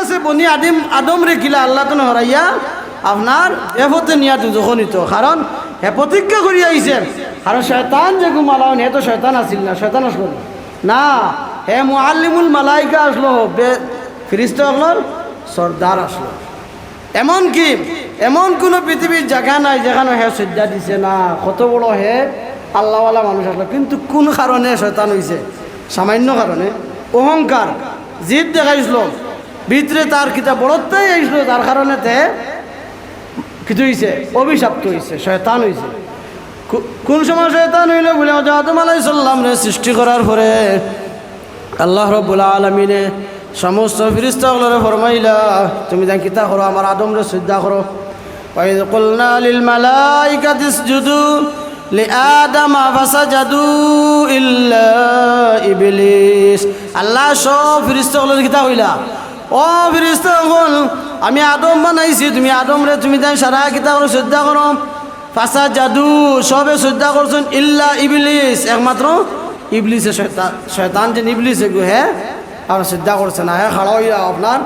আছে বনি আদম রে কিলা আল্লাহ তো হরাইয়া আপনার এফতে নিয়া দুজখন নিত কারণ হে প্রতিজ্ঞা করি আইছেন আর শয়তান যে ঘুমালাও হে তো শয়তান আসিল না শয়তান আসলো না হে মুআল্লিমুল মালাইকা আসলো ফিরিস্তা হলোর সর্দার আসলো এমনকি এমন কোনো পৃথিবীর জায়গা নাই যেখানে হে সজ্জা দিছে না কত বড় হে আল্লাহওয়ালা মানুষ আসলো কিন্তু কোন কারণে শয়তান হয়েছে সামান্য কারণে অহংকার জিদ দেখাইছিল ভিতরে তার কিতাব বড়ত্বই আইসলো তার কারণে তে কিছু হয়েছে অভিশপ্ত হয়েছে শয়তান হয়েছে কোন সময় শয়তান হইল বলে আদম আলাইহিস সালাম রে সৃষ্টি করার পরে আল্লাহ রাব্বুল আলামিনে সমস্ত ফেরেশতাগুলোরে ফরমাইলা তুমি যা কিতা করো আমার আদম রে সিজদা করো ওয়াইদ কুলনা লিল মালাইকাতি ইসজুদু লিআদাম ফাসাজাদু ইল্লা ইবলিস আল্লাহ সব ফেরেশতাগুলোরে কিতা কইলা ও ফেরেশতাগণ আমি আদম বানাইছি তুমি আদম রে তুমি তাই সারা কিতা করো সিজদা করো ফাসাজাদু সবে সিজদা করছেন ইল্লা ইবলিস একমাত্র ইবলিসে শয়তান যে ইবলিসে গো হ্যাঁ আর সিজদা করছে না হ্যাঁ খাড়া হইয়া আপনার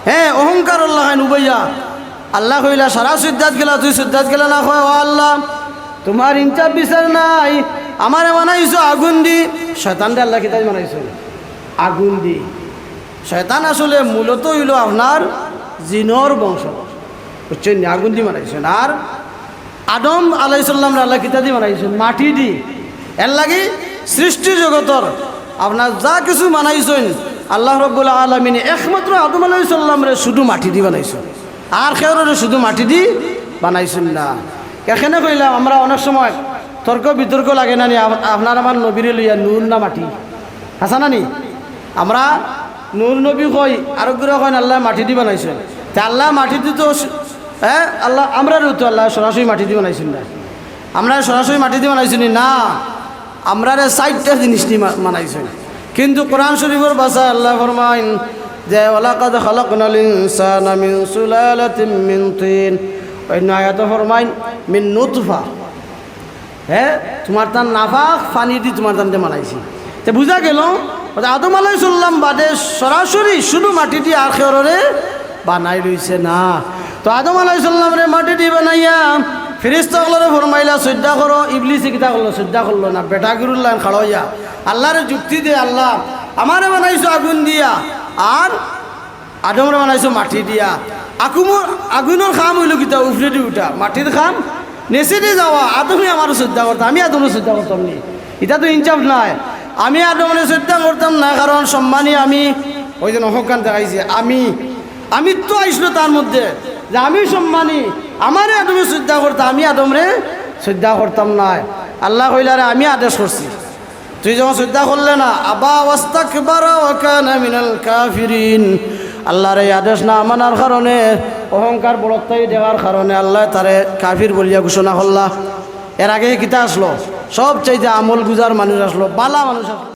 হ্যাঁ অহংকার আল্লাহ নুবাইয়া আল্লাহ কইলা সারা সিজদাত গেলা তুই সিজদাত গেলা না কয় ও আল্লাহ তোমার ইনচাপ বিচার নাই আমারে বানাইছো আগুন দি শয়তান দে আল্লাহ কিতাব বানাইছো আগুন দি শয়তান আসলে মূলত হইল আপনার জিনর বংশ বুঝছেন আগুন দি বানাইছেন আর আদম আলাইহিস সালাম আল্লাহ কিতাব দি বানাইছেন মাটি দি এর লাগি সৃষ্টি জগতর আপনার যা কিছু বানাইছেন আল্লাহ রাব্বুল আলামিন একমাত্র আদম আলাইহিস সালাম রে শুধু মাটি দি বানাইছেন আর খেয়রে শুধু মাটি দি বানাইছেন না এখানে কইলাম আমরা অনেক সময় তর্ক বিতর্ক লাগে না নি আপনার আমার নবীরে লইয়া নূর না মাটি হাসা না নি আমরা নূর নবী কই আরোগ্য কয় আল্লাহ মাটি দি বানাইছেন তা আল্লাহ মাটি দি তো হ্যাঁ আল্লাহ আমরা তো আল্লাহ সরাসরি মাটি দি বানাইছেন না আমরা সরাসরি মাটি দি বানাইছি না আমরা চারটা জিনিস নিয়ে বানাইছেন কিন্তু কোরআন শরীফের ভাষা আল্লাহ ফরমাইন যে ওয়ালাকাদ খালাকনাল ইনসানা মিন সুলালাতিন মিন তিন অন্য আয়াতে ফরমাইন মিন নুতফা হ্যাঁ তোমার তার নাফাক পানি দি তোমার তানতে বানাইছি তো বুঝা গেল আদম আলাইহিস সালাম বাদে সরাসরি শুধু মাটি দিয়ে আর খেয়রে বানাই লইছে না তো আদম আলাইহিস সালাম রে মাটি দিয়ে বানাইয়া ফেরেশতাগুলোরে ফরমাইলা সিজদা করো ইবলিসে কিতা করলো সিজদা করলো না বেটা গিরুল্লাহ খাড়াইয়া আল্লাহরে যুক্তি দে আল্লাহ আমারে বানাইছো আগুন দিয়া আর আদমরে বানাইছো মাটি দিয়া আগুনের খাম হইল কিতা উফরে দি উঠা মাটির খাম নেচে দিয়ে যাওয়া আদমে আমার শ্রদ্ধা করতাম আমি আদমের শ্রদ্ধা করতাম নি এটা তো ইনচাপ নাই আমি আদমের শ্রদ্ধা করতাম না কারণ সম্মানী আমি ওই যে অহংকার দেখাইছি আমি তো আইসলো তার মধ্যে যে আমি সম্মানী আমারে আদমের শ্রদ্ধা করতাম আমি আদমরে শ্রদ্ধা করতাম না আল্লাহ কইলারে আমি আদেশ করছি তুই যখন শ্রদ্ধা করলে না আবা ওয়াস্তাকবারা ওয়া কানা মিনাল কাফিরিন আল্লাহর এই আদেশ না মানার কারণে অহংকার বড়ত্বই দেওয়ার কারণে আল্লাহ তারে কাফির বলিয়া ঘোষণা করলা এর আগে কিতা আসলো সব চাইতে আমল গুজার মানুষ আসলো বালা মানুষ আসলো